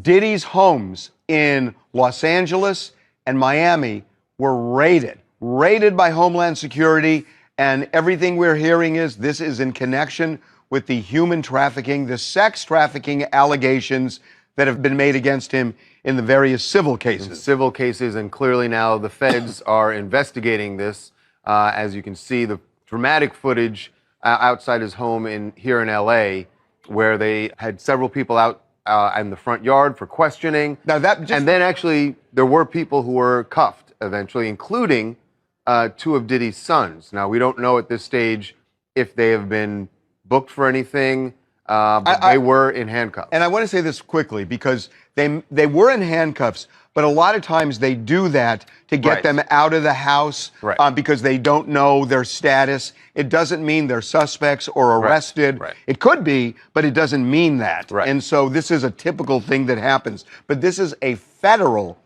Diddy's homes in Los Angeles and Miami were raided by Homeland Security, and everything we're hearing is this is in connection with the human trafficking, the sex trafficking allegations that have been made against him in the various civil cases. And clearly now the feds are investigating this. As you can see, the dramatic footage outside his home here in L.A., where they had several people out in the front yard for questioning. Now and then actually there were people who were cuffed eventually, including two of Diddy's sons. Now, we don't know at this stage if they have been booked for anything, but they were in handcuffs. And I want to say this quickly because they were in handcuffs, but a lot of times they do that to get them out of the house because they don't know their status. It doesn't mean they're suspects or arrested. It could be, but it doesn't mean that. And so this is a typical thing that happens. But this is a federal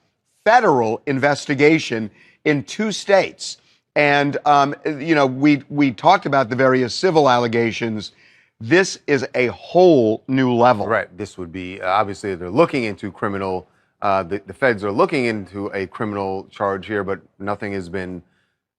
investigation in 2 states. And, you know, we talked about the various civil allegations. This is a whole new level. This would be, obviously, they're looking into criminal, the feds are looking into a criminal charge here, but nothing has been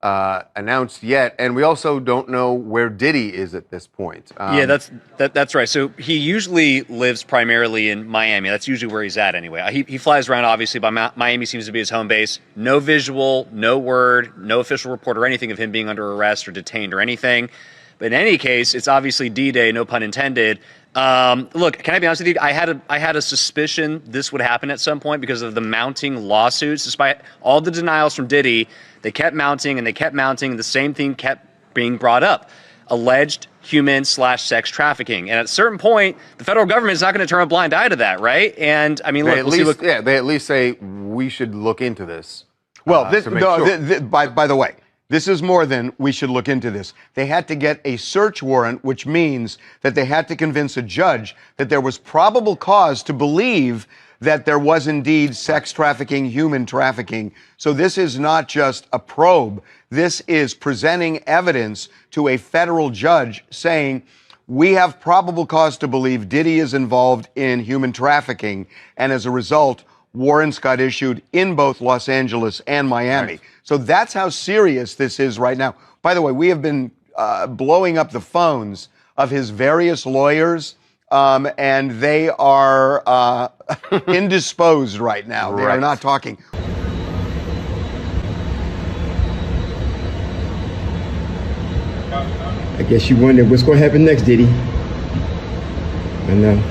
announced yet. And we also don't know where Diddy is at this point. Yeah, that's right. So he usually lives primarily in Miami. That's usually where he's at anyway. He flies around, obviously, but Miami seems to be his home base. No visual, no word, no official report or anything of him being under arrest or detained or anything. But in any case, it's obviously D-Day, no pun intended. Look, can I be honest with you? I had a suspicion this would happen at some point because of the mounting lawsuits. Despite all the denials from Diddy, they kept mounting and they kept mounting, and the same thing kept being brought up. Alleged human/sex trafficking. And at a certain point, the federal government is not going to turn a blind eye to that, right? And I mean, look, they at least say we should look into this. Well, by the way, this is more than we should look into this. They had to get a search warrant, which means that they had to convince a judge that there was probable cause to believe that there was indeed sex trafficking, human trafficking. So this is not just a probe. This is presenting evidence to a federal judge saying, we have probable cause to believe Diddy is involved in human trafficking. And as a result, warrants got issued in both Los Angeles and Miami. So that's how serious this is right now. By the way, we have been blowing up the phones of his various lawyers, and they are indisposed right now. They are not talking. I guess you wonder what's going to happen next, Diddy. I know.